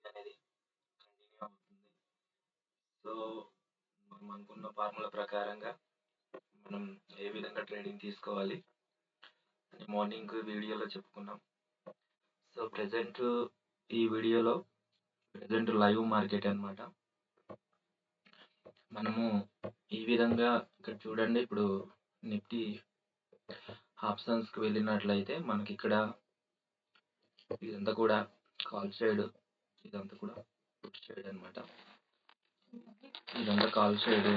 Trading అనేది continue అవుతుంది. So మనం అనుకున్న ఫార్ములా ప్రకారంగా మనం ఏ విధంగా ట్రేడింగ్ తీసుకోవాలి అని మార్నింగ్ వీడియోలో చెప్పుకున్నాం. సో ప్రెజెంట్ ఈ వీడియోలో ప్రెజెంట్ లైవ్ మార్కెట్ అన్నమాట. మనము ఈ విధంగా ఇక్కడ చూడండి, ఇప్పుడు నిఫ్టీ ఆప్షన్స్కి వెళ్ళినట్లయితే మనకి ఇక్కడ ఇదంతా కూడా కాల్ సైడ్, ఇదంతా కూడా పుట్ సైడ్ అన్నమాట. ఇదంతా కాల్ సైడ్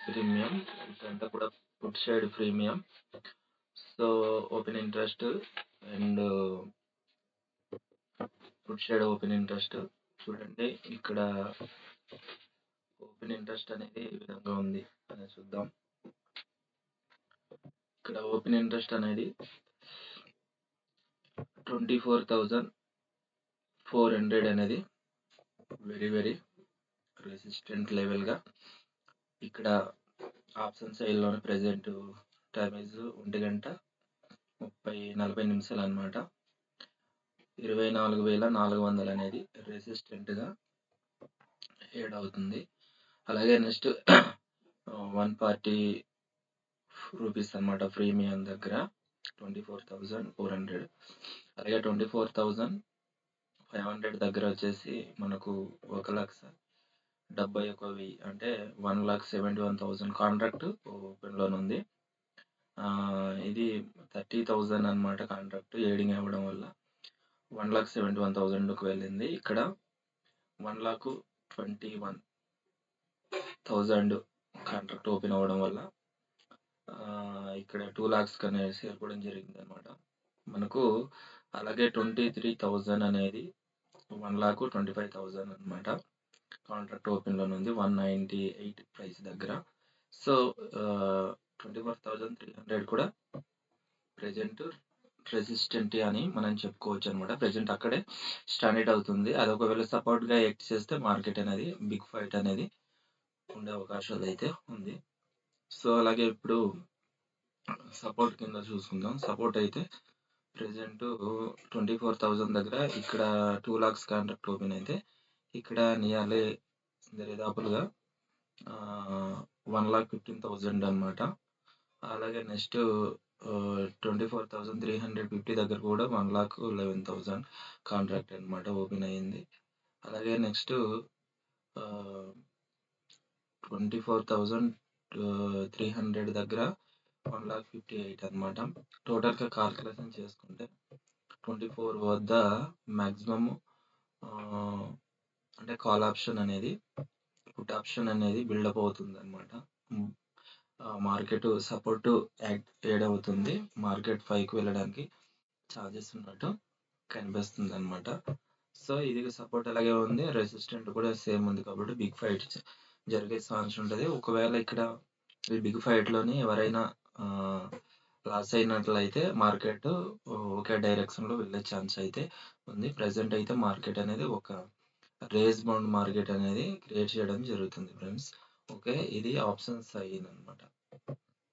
ప్రీమియం, ఇదంతా కూడా put side premium. So open interest and put side open interest చూడండి. ఇక్కడ ఓపెన్ ఇంట్రెస్ట్ అనేది ఈ విధంగా ఉంది అని చూద్దాం. ఇక్కడ ఓపెన్ ఇంట్రెస్ట్ అనేది 24,400 అనేది వెరీ రెసిస్టెంట్ లెవెల్ గా ఇక్కడ ఆప్షన్ సైడ్ లోనే ప్రెసెంట్ టైం ఇస్ 1:40 అన్నమాట. 24,400 అనేది రెసిస్టెంట్ గా యాడ్ అవుతుంది. అలాగే నెక్స్ట్ 140 రూపీస్ అన్నమాట ప్రీమియం దగ్గర 24,400. అలాగే 24,500 దగ్గర వచ్చేసి మనకు 1,71,000 అంటే 1,71,000 కాంట్రాక్ట్ ఓపెన్ లోనే ఉంది. ఇది 30,000 అన్నమాట. కాంట్రాక్ట్ ఏడింగ్ అవ్వడం వల్ల 1,71,000కు వెళ్ళింది. ఇక్కడ 1,21,000 కాంట్రాక్ట్ ఓపెన్ అవ్వడం వల్ల ఇక్కడ 2 lakhs అనేది చేరుకోవడం జరిగింది అనమాట మనకు. అలాగే 23,000 అనేది 1,25,000 అనమాట. కాంట్రాక్ట్ ఓపెన్ లో ఉంది 198 ప్రైస్ దగ్గర. సో 24,300 కూడా ప్రెజెంట్ రెసిస్టెంట్ అని మనం చెప్పుకోవచ్చు అనమాట. ప్రెజెంట్ అక్కడే స్టాండర్డ్ అవుతుంది. అది ఒకవేళ సపోర్ట్ గా యాక్ట్ చేస్తే మార్కెట్ అనేది బిగ్ ఫైట్ అనేది ఉండే అవకాశాలు అయితే ఉంది. సో అలాగే ఇప్పుడు సపోర్ట్ కింద చూసుకుందాం. సపోర్ట్ అయితే ప్రెజెంట్ 24,000 దగ్గర ఇక్కడ 2 lakhs కాంట్రాక్ట్ ఓపెన్ అయితే ఇక్కడ నియర్లీ దరిదాపులుగా 1,15,000 అన్నమాట. అలాగే నెక్స్ట్ 24,350 దగ్గర కూడా 1,11,000 కాంట్రాక్ట్ అన్నమాట ఓపెన్ అయ్యింది. అలాగే నెక్స్ట్ 24,300 దగ్గర 1,58,000 అన్నమాట. టోటల్ గా కాల్కులేషన్ చేసుకుంటే 24 వద్ద మాక్సిమం అంటే కాల్ ఆప్షన్ అనేది పుట్ ఆప్షన్ అనేది బిల్డప్ అవుతుంది అనమాట. మార్కెట్ సపోర్ట్ యాడ్ అవుతుంది. మార్కెట్ పైకి వెళ్ళడానికి ఛాన్సెస్ ఉన్నట్టు కనిపిస్తుంది అనమాట. సో ఇది సపోర్ట్ అలాగే ఉంది, రెసిస్టెంట్ కూడా సేమ్ ఉంది కాబట్టి బిగ్ ఫైట్ జరిగే ఛాన్స్ ఉంటుంది. ఒకవేళ ఇక్కడ ఈ బిగ్ ఫైట్ లోని ఎవరైనా లాస్ అయినట్లయితే మార్కెట్ ఒకే డైరెక్షన్ లో వెళ్ళే ఛాన్స్ అయితే ఉంది. ప్రెసెంట్ అయితే మార్కెట్ అనేది ఒక రేస్ బౌండ్ మార్కెట్ అనేది క్రియేట్ చేయడం జరుగుతుంది ఫ్రెండ్స్. ఓకే, ఇది ఆప్షన్ సైన్ అనమాట.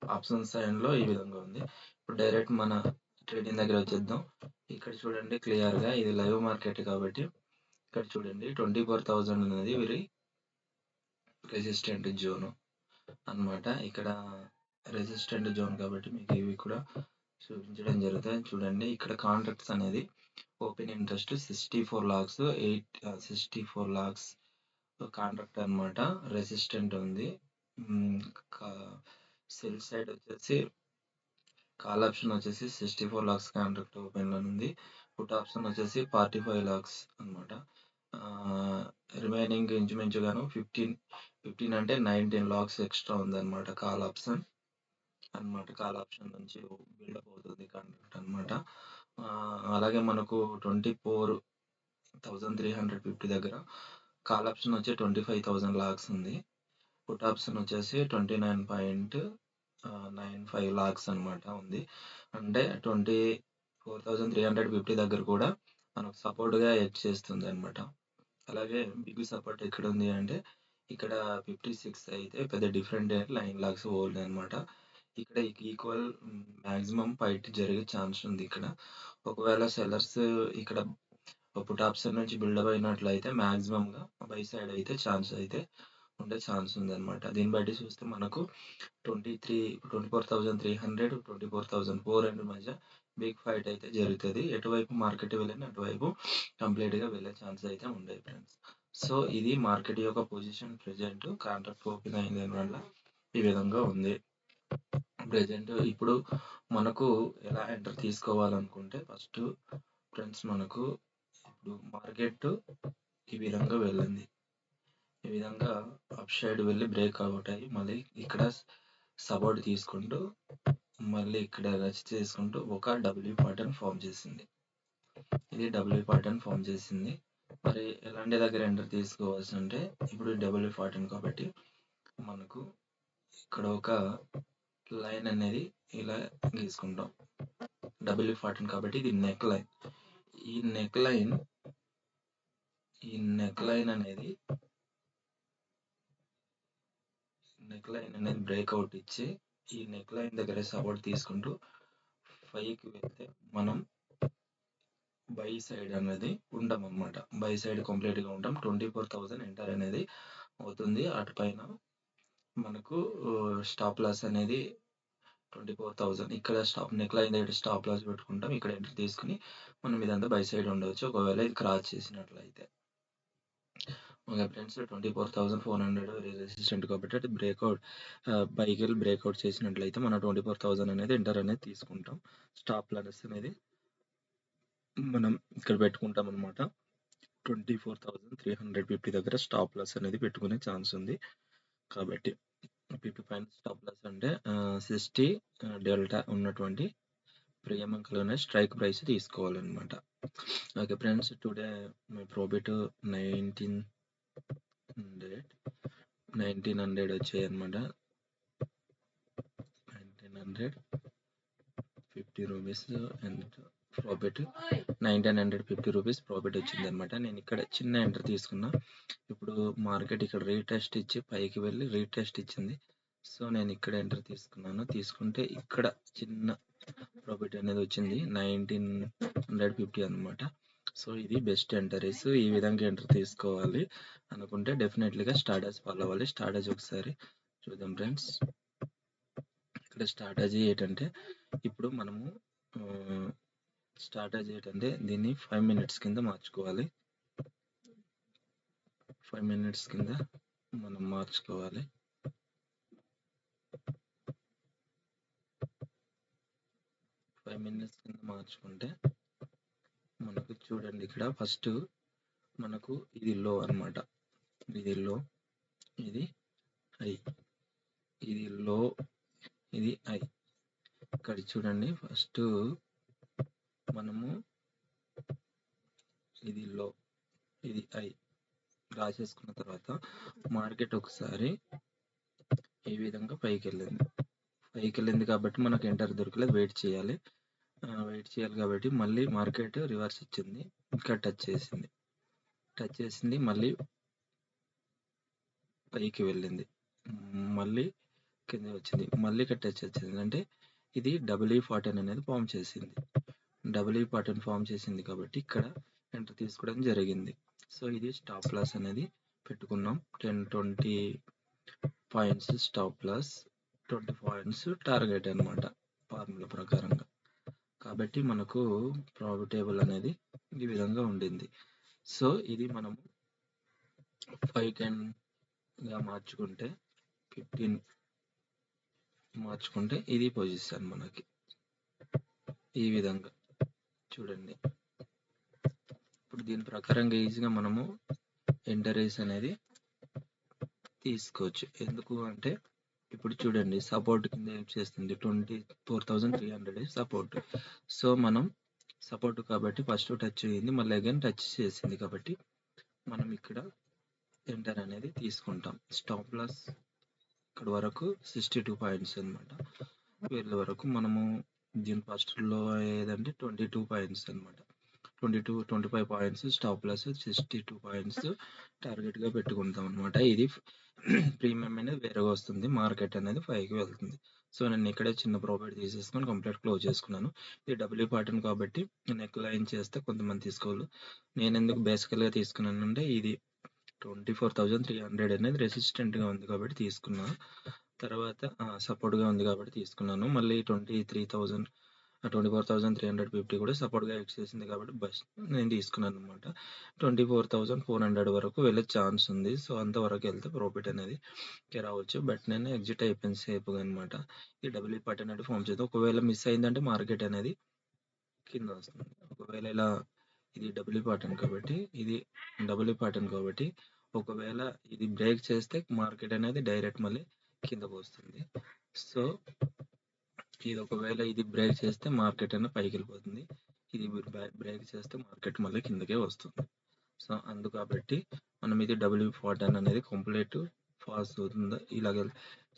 ఆప్షన్ సైన్ లో ఈ విధంగా ఉంది. ఇప్పుడు డైరెక్ట్ మన ట్రేడింగ్ దగ్గర వచ్చేద్దాం. ఇక్కడ చూడండి క్లియర్ గా ఇది లైవ్ మార్కెట్ కాబట్టి ఇక్కడ చూడండి 24,000 అనేది వెరీ రెసిస్టెంట్ జోన్ అన్నమాట. ఇక్కడ రెసిస్టెంట్ జోన్ కాబట్టి మీకు ఇవి కూడా చూపించడం జరుగుతుంది. చూడండి ఇక్కడ కాంట్రాక్ట్స్ అనేది ఓపెన్ ఇంట్రెస్ట్ 64 lakhs కాంట్రాక్ట్ అన్నమాట. రెసిస్టెంట్ ఉంది. సెల్ సైడ్ వచ్చేసి కాల్ ఆప్షన్ వచ్చేసి 64 lakhs కాంట్రాక్ట్ ఓపెన్ లో ఉంది. పుట్ ఆప్షన్ వచ్చేసి 45 lakhs అన్నమాట. రిమైనింగ్ ఇంచుమించుగాను 15 అంటే 19 lakhs ఎక్స్ట్రా ఉంది అనమాట కాల్ ఆప్షన్ అన్నమాట. కాల్ ఆప్షన్ నుంచి బిల్డప్ అవుతుంది కాంట్రాక్ట్ అన్నమాట. అలాగే మనకు 24,350 దగ్గర కాల్ ఆప్షన్ వచ్చి 25,000 lakhs ఉంది. పుట్ ఆప్షన్ వచ్చేసి 29.95 lakhs అన్నమాట ఉంది. అంటే 24,350 దగ్గర కూడా మనకు సపోర్ట్ గా యాక్ట్ చేస్తుంది అన్నమాట. అలాగే బిగ్ సపోర్ట్ ఎక్కడ ఉంది అంటే ఇక్కడ 56 అయితే పెద్ద డిఫరెంట్ 9 lakhs ఓల్డ్ అన్నమాట. ఇక్కడ ఈక్వల్ మాక్సిమం ఫైట్ జరిగే ఛాన్స్ ఉంది. ఇక్కడ ఒకవేళ సెల్లర్స్ ఇక్కడ పుట్ ఆప్షన్ నుంచి బిల్డప్ అయినట్లయితే మ్యాక్సిమంగా బై సైడ్ అయితే ఉండే ఛాన్స్ ఉందన్నమాట. దీన్ని బట్టి చూస్తే మనకు 24,300 24,400 మధ్య బిగ్ ఫైట్ అయితే జరుగుతుంది. ఎటువైపు మార్కెట్ వెళ్ళినా అటువైపు కంప్లీట్గా వెళ్ళే ఛాన్స్ అయితే ఉండేది ఫ్రెండ్స్. సో ఇది మార్కెట్ యొక్క పొజిషన్ ప్రెజెంట్ కాంట్రాక్ట్ ఓపెన్ అయిన వల్ల ఈ విధంగా ఉంది. ప్రెజెంట్ ఇప్పుడు మనకు ఎలా ఎంటర్ తీసుకోవాలనుకుంటే ఫస్ట్ ఫ్రెండ్స్ మనకు ఇప్పుడు మార్కెట్ ఈ విధంగా వెళ్ళింది. ఈ విధంగా అప్ సైడ్ వెళ్ళి బ్రేక్ అవుట్ అయ్యి మళ్ళీ ఇక్కడ సపోర్ట్ తీసుకుంటూ మళ్ళీ ఇక్కడ రచ్ చేసుకుంటూ ఒక డబ్ల్యూ ప్యాటర్న్ ఫామ్ చేసింది. ఇది డబ్ల్యూ ప్యాటర్న్ ఫామ్ చేసింది. మరి ఎలాంటి దగ్గర ఎంటర్ తీసుకోవాల్సి అంటే ఇప్పుడు డబ్ల్యూ ప్యాటర్న్ కాబట్టి మనకు ఇక్కడ ఒక లైన్ అనేది ఇలా గీసుకుంటాం. డబ్ల్యూ ప్యాటర్న్ కాబట్టి ఇది నెక్ లైన్. ఈ నెక్ లైన్ అనేది బ్రేక్అవుట్ ఇచ్చి ఈ నెక్ లైన్ దగ్గర సపోర్ట్ తీసుకుంటూ పైకి వెళ్తే మనం బై సైడ్ అనేది ఉంటాం అన్నమాట. బై సైడ్ కంప్లీట్గా ఉంటాం. 24,000 ఎంటర్ అనేది అవుతుంది. అటు పైన మనకు స్టాప్ లాస్ అనేది 24,000. ఇక్కడ నెక్ లైన్ దగ్గర స్టాప్ లాస్ పెట్టుకుంటాం. ఇక్కడ ఎంటర్ తీసుకుని మనం ఇదంతా బై సైడ్ ఉండవచ్చు ఒకవేళ ఇది క్రాస్ చేసినట్లయితే. ఓకే ఫ్రెండ్స్, 24,400 రెసిస్టెంట్ కాబట్టి అది బ్రేక్అవుట్ పైకి వెళ్ళి బ్రేక్అవుట్ చేసినట్లయితే మనం 24,000 అనేది ఎంటర్ అనేది తీసుకుంటాం. స్టాప్ లాస్ అనేది మనం ఇక్కడ పెట్టుకుంటాం అనమాట. 24,350 దగ్గర స్టాప్ లాస్ అనేది పెట్టుకునే ఛాన్స్ ఉంది. కాబట్టి 50 పైన స్టాప్ లాస్ అంటే 60 డెల్టా ఉన్నటువంటి ప్రియమంకలోనే స్ట్రైక్ ప్రైస్ తీసుకోవాలన్నమాట. Okay friends, today my profit 1900 వచ్చాయి అనమాట. 1950 rupees and profit 1950 rupees profit వచ్చింది అనమాట. నేను ఇక్కడ చిన్న ఎంటర్ తీసుకున్నా. ఇప్పుడు మార్కెట్ ఇక్కడ రీటెస్ట్ ఇచ్చి పైకి వెళ్ళి రీటెస్ట్ ఇచ్చింది. సో నేను ఇక్కడ ఎంటర్ తీసుకున్నాను. తీసుకుంటే ఇక్కడ చిన్న ప్రాఫిట్ అనేది వచ్చింది 1950 అనమాట. సో ఇది బెస్ట్ ఎంటరీస్. ఈ విధంగా ఎంటర్ తీసుకోవాలి అనుకుంటే డెఫినెట్లీగా స్ట్రాటజీ ఫాలో అవ్వాలి. స్ట్రాటజీ ఒకసారి చూద్దాం ఫ్రెండ్స్. ఇక్కడ స్ట్రాటజీ ఏంటంటే ఇప్పుడు మనము స్ట్రాటజీ ఏంటంటే దీన్ని 5 minutes కింద మార్చుకోవాలి. 5 minutes కింద మనం మార్చుకోవాలి. 5 minutes కింద మార్చుకుంటే మనకు చూడండి ఇక్కడ ఫస్ట్ మనకు ఇది లో అన్నమాట. ఇది లో, ఇది హై, ఇది లో, ఇది హై. ఇక్కడ చూడండి ఫస్ట్ మనము ఇది లో, ఇది హై రాసేసుకున్న తర్వాత మార్కెట్ ఒకసారి ఈ విధంగా పైకి వెళ్ళింది కాబట్టి మనకు ఎంటర్ దొరకలేదు. వెయిట్ చేయాలి కాబట్టి మళ్ళీ మార్కెట్ రివర్స్ ఇచ్చింది. ఇంకా టచ్ చేసింది మళ్ళీ పైకి వెళ్ళింది, మళ్ళీ కింద వచ్చింది, మళ్ళీ ఇక్కడ టచ్ వచ్చింది. అంటే ఇది డబ్ల్యూ ప్యాటర్న్ అనేది ఫామ్ చేసింది. డబ్ల్యూ ప్యాటర్న్ ఫామ్ చేసింది కాబట్టి ఇక్కడ ఎంటర్ తీసుకోవడం జరిగింది. సో ఇది స్టాప్ లాస్ అనేది పెట్టుకున్నాం. 10-20 points stop loss, 20 points target అన్నమాట ఫార్ములా ప్రకారంగా. కాబట్టి మనకు ప్రాఫిటబుల్ అనేది ఈ విధంగా ఉండింది. సో ఇది మనము 5 గా మార్చుకుంటే 15 మార్చుకుంటే ఇది పొజిషన్ మనకి ఈ విధంగా చూడండి. ఇప్పుడు దీని ప్రకారంగా ఈజీగా మనము ఎంటరీస్ అనేది తీసుకోవచ్చు. ఎందుకు అంటే ఇప్పుడు చూడండి సపోర్ట్ కింద ఏం చేస్తుంది 24,300 సపోర్ట్. సో మనం సపోర్ట్ కాబట్టి ఫస్ట్ టచ్ అయ్యింది, మళ్ళీ అగైన్ టచ్ చేసింది కాబట్టి మనం ఇక్కడ ఎంటర్ అనేది తీసుకుంటాం. స్టాప్ లాస్ ఇక్కడ వరకు 62 పాయింట్స్ అనమాట. వీళ్ళ వరకు మనము దీని ఫస్ట్ లో ఏదంటే 22 పాయింట్స్ అనమాట. 25 పాయింట్స్ స్టాప్ లాస్ 62 పాయింట్స్ టార్గెట్‌గా పెట్టుకుంటాం అనమాట. ఇది ప్రీమియం అనేది వేరేగా వస్తుంది. మార్కెట్ అనేది 5కి వెళ్తుంది. సో, నేను ఇక్కడే చిన్న ప్రాఫిట్ తీసేసుకొని కంప్లీట్ క్లోజ్ చేసుకున్నాను. ఇది డబ్ల్యూ ప్యాటర్న్ కాబట్టి నెక్ లైన్ చేస్తే కొంతమంది తీసుకోవాలి. నేనెందుకు బేసికల్‌గా తీసుకున్నానంటే ఇది 24,300 అనేది రెసిస్టెంట్‌గా ఉంది కాబట్టి తీసుకున్నా. తర్వాత సపోర్ట్‌గా ఉంది కాబట్టి తీసుకున్నాను. మళ్ళీ 24,350 కూడా సపోర్ట్‌గా యాక్ట్ చేసింది కాబట్టి నేను తీసుకున్నాననమాట. 24,400 వరకు వెళ్ళే ఛాన్స్ ఉంది. సో, అంతవరకు వెళ్తే ప్రాఫిట్ అనేది రావచ్చు. బట్ నేను ఎగ్జిట్ అయిపోయాను సేఫ్‌గా అనమాట. ఈ డబ్ల్యూ ప్యాటర్న్ అనేది ఫార్మ్ చేద్దాం. ఒకవేళ మిస్ అయిందంటే మార్కెట్ అనేది కింద వస్తుంది. ఒకవేళ ఇలా ఇది డబ్ల్యూ ప్యాటర్న్ కాబట్టి ఒకవేళ ఇది బ్రేక్ చేస్తే మార్కెట్ అనేది డైరెక్ట్ మళ్ళీ కిందకు వస్తుంది. సో, ఇది బ్రేక్ చేస్తే మార్కెట్ అనేది పైకి వెళ్ళిపోతుంది. ఇది బ్రేక్ చేస్తే మార్కెట్ మళ్ళీ కిందకే వస్తుంది. సో, కాబట్టి మనం ఇది డబ్ల్యూ ప్యాటర్న్ అనేది కంప్లీట్ ఫాస్ట్ అవుతుంది. ఇలాగ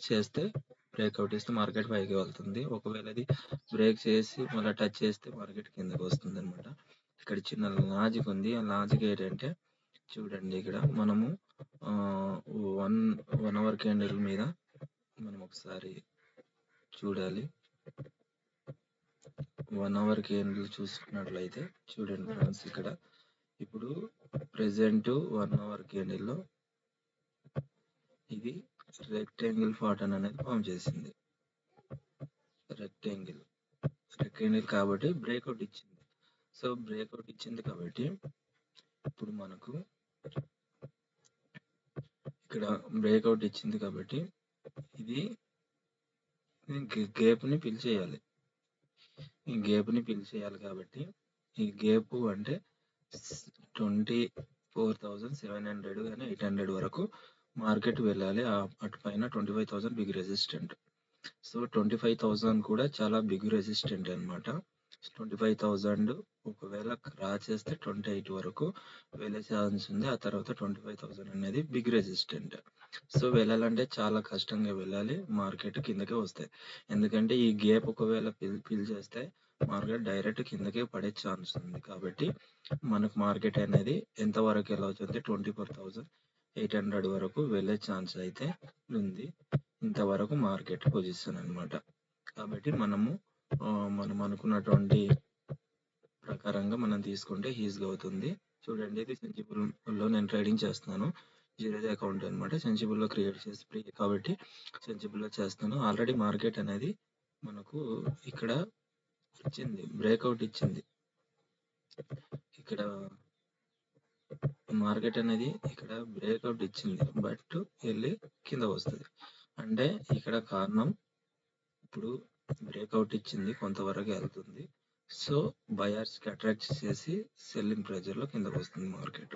చేస్తే బ్రేక్అవుట్ ఇస్తే మార్కెట్ పైకి వెళ్తుంది. ఒకవేళ అది బ్రేక్ చేసి మళ్ళీ టచ్ చేస్తే మార్కెట్ కిందకి వస్తుంది అనమాట. ఇక్కడ చిన్న లాజిక్ ఉంది. ఆ లాజిక్ ఏంటంటే చూడండి, ఇక్కడ మనము 1 అవర్ క్యాండిల్ మీద మనం ఒకసారి చూడాలి. 1 అవర్ క్యాండిల్ చూసుకున్నట్లయితే చూడండి ఫ్రెండ్స్, ఇక్కడ ఇప్పుడు ప్రెసెంట్ 1 అవర్ క్యాండిల్లో ఇది రెక్టాంగిల్ ప్యాటర్న్ అనేది ఫామ్ చేసింది. రెక్టాంగిల్ కాబట్టి బ్రేక్అవుట్ ఇచ్చింది. సో, బ్రేక్అవుట్ ఇచ్చింది కాబట్టి ఇప్పుడు మనకు ఇక్కడ బ్రేక్అవుట్ ఇచ్చింది కాబట్టి ఇది గ్యాప్ని ఫిల్ చేయాలి. ఈ గ్యాప్ని ఫిల్ చేయాలి కాబట్టి ఈ గ్యాప్ అంటే 24,700 కానీ 800 వరకు మార్కెట్ వెళ్ళాలి. అటు పైన 25,000 బిగ్ రెసిస్టెంట్. సో, 25,000 కూడా చాలా బిగ్ రెసిస్టెంట్ అనమాట. 25,000 ఒకవేళ క్రాస్ చేస్తే 28 వరకు వెళ్ళే ఛాన్స్ ఉంది. ఆ తర్వాత 25,000 అనేది బిగ్ రెసిస్టెంట్. సో, వెళ్ళాలంటే చాలా కష్టంగా వెళ్ళాలి. మార్కెట్ కిందకే వస్తాయి. ఎందుకంటే ఈ గ్యాప్ ఒకవేళ ఫిల్ చేస్తే మార్కెట్ డైరెక్ట్ కిందకే పడే ఛాన్స్ ఉంది. కాబట్టి మనకు మార్కెట్ అనేది ఎంత వరకు వెళ్ళవుతుంది? 24,800 వరకు వెళ్ళే ఛాన్స్ అయితే ఉంది. ఇంతవరకు మార్కెట్ పొజిషన్ అనమాట. కాబట్టి మనం అనుకున్నటువంటి ప్రకారంగా మనం తీసుకుంటే ఈజీగా అవుతుంది. చూడండి, ఇది సెన్సిబుల్లో నేను ట్రేడింగ్ చేస్తున్నాను. జీరో అకౌంట్ అనమాట. సెన్సిబుల్లో క్రియేట్ చేసి ఫ్రీ కాబట్టి సెన్సిబుల్లో చేస్తాను. ఆల్రెడీ మార్కెట్ అనేది మనకు ఇక్కడ ఇచ్చింది, బ్రేక్అవుట్ ఇచ్చింది. ఇక్కడ మార్కెట్ అనేది ఇక్కడ బ్రేక్అవుట్ ఇచ్చింది, బట్ వెళ్ళి కింద వస్తుంది. అంటే ఇక్కడ కారణం ఇప్పుడు బ్రేక్అవుట్ ఇచ్చింది, కొంతవరకు వెళ్తుంది. సో, బయర్స్కి అట్రాక్ట్ చేసి సెల్లింగ్ ప్రెజర్లో కిందకు వస్తుంది మార్కెట్.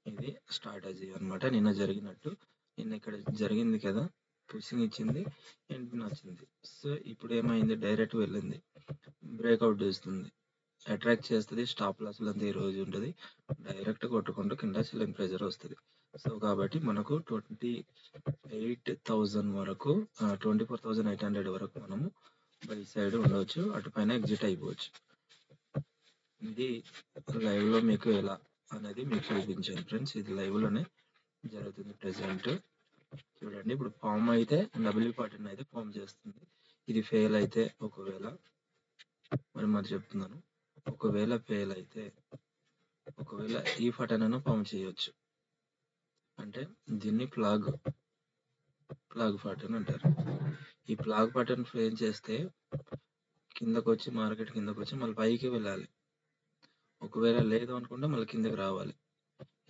ఇది స్ట్రాటజీ అనమాట. నిన్న జరిగినట్టు నిన్న ఇక్కడ జరిగింది కదా, పుషింగ్ ఇచ్చింది, ఎంట్రీ వచ్చింది. సో, ఇప్పుడు ఏమైంది? డైరెక్ట్ వెళ్ళింది, బ్రేక్అవుట్ చేస్తుంది, అట్రాక్ట్ చేస్తుంది. స్టాప్ లాస్లు అంతా ఈ రోజు ఉంటుంది. డైరెక్ట్ కొట్టుకుంటూ కింద సెల్లింగ్ ప్రెజర్ వస్తుంది. సో, కాబట్టి మనకు 28,000 వరకు 24,800 వరకు మనము బై సైడ్ ఉండవచ్చు. అటు పైన ఎగ్జిట్ అయిపోవచ్చు. ఇది లైవ్ లో మీకు ఎలా అనేది మీకు చూపించాను ఫ్రెండ్స్. ఇది లైవ్ లోనే జరుగుతుంది ప్రెసెంట్. చూడండి, ఇప్పుడు ఫామ్ అయితే డబ్ల్యూ ప్యాటర్న్ అయితే ఫామ్ చేస్తుంది. ఇది ఫెయిల్ అయితే ఒకవేళ మరి చెప్తున్నాను, ఒకవేళ ఫెయిల్ అయితే ఈ ప్యాటర్న్ ఫామ్ చేయొచ్చు. అంటే దీన్ని ఫ్లాగ్ ప్యాటర్న్ అంటారు. ఈ ఫ్లాగ్ ప్యాటర్న్ ఫెయిల్ చేస్తే కిందకు వచ్చి మార్కెట్ కిందకు వచ్చి మళ్ళీ పైకి వెళ్ళాలి. ఒకవేళ లేదు అనుకుంటే మళ్ళీ కిందకి రావాలి.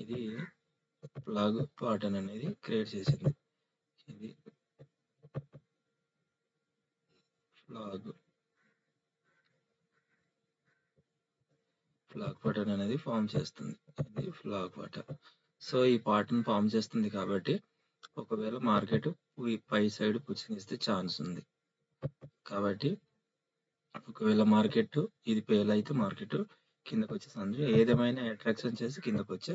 ఇది ఫ్లాగ్ ప్యాటర్న్ అనేది క్రియేట్ చేసింది. ఇది ఫ్లాగ్ ప్యాటర్న్ అనేది ఫామ్ చేస్తుంది. ఇది ఫ్లాగ్ ప్యాటర్న్. సో, ఈ ప్యాటర్న్ ఫామ్ చేస్తుంది కాబట్టి ఒకవేళ మార్కెట్ పై సైడ్ పుషింగ్ ఇస్తే ఛాన్స్ ఉంది. కాబట్టి ఒకవేళ మార్కెట్ ఇది ఫెయిల్ అయితే మార్కెట్ కిందకు వచ్చే ఛాన్స్, ఏదేమైనా అట్రాక్షన్ చేసి కిందకు వచ్చే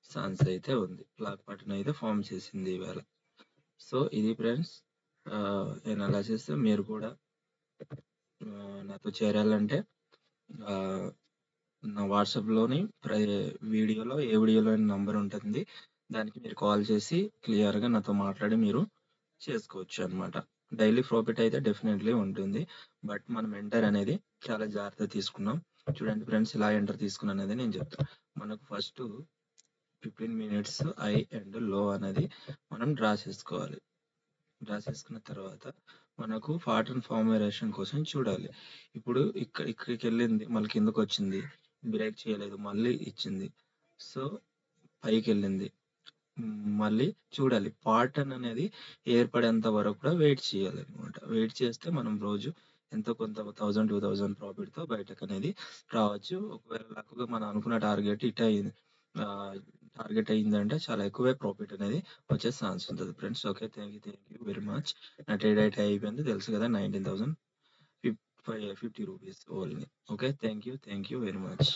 ఛాన్స్ అయితే ఉంది. ఫ్లాగ్ ప్యాటర్న్ అయితే ఫామ్ చేసింది ఈవేళ. సో, ఇది ఫ్రెండ్స్ ఎనాలిసిస్. మీరు కూడా నాతో చేరాలంటే నా వాట్సాప్‌లోని వీడియోలో ఏ వీడియోలోని నంబర్ ఉంటుంది. దానికి మీరు కాల్ చేసి క్లియర్‌గా నాతో మాట్లాడి మీరు చేసుకోవచ్చనమాట. డైలీ ప్రాఫిట్ అయితే డెఫినెట్‌లీ ఉంటుంది. బట్ మనం ఎంటర్ అనేది చాలా జాగ్రత్తగా తీసుకున్నాం. చూడండి ఫ్రెండ్స్, ఇలా ఎంటర్ తీసుకున్నాననేది నేను చెప్తాను. మనకు ఫస్టు 15 మినిట్స్ హై అండ్ లో అనేది మనం డ్రా చేసుకోవాలి. డ్రా చేసుకున్న తర్వాత మనకు పాటర్న్ ఫార్మేషన్ కోసం చూడాలి. ఇప్పుడు ఇక్కడికెళ్ళింది, మళ్ళీ కిందకొచ్చింది. బ్రేక్ చేయలేదు, మళ్ళీ ఇచ్చింది. సో, పైకెళ్ళింది. మళ్ళీ చూడాలి. పాటర్న్ అనేది ఏర్పడేంత వరకు కూడా వెయిట్ చేయాలనమాట. వెయిట్ చేస్తే మనం రోజు ఎంతో కొంత 1000, 2000 ప్రాఫిట్‌తో బయటకనేది రావచ్చు. ఒకవేళ లక్‌గా మనం అనుకున్న టార్గెట్ హిట్ అయింది, టార్గెట్ అయిందంటే చాలా ఎక్కువే ప్రాఫిట్ అనేది వచ్చే ఛాన్స్ ఉంటది friends. Okay. Thank you very much. నా ట్రేడ్ అయితే అయిపోయింది. తెలుసు కదా! 19,050 rupees only. Okay. Thank you very much.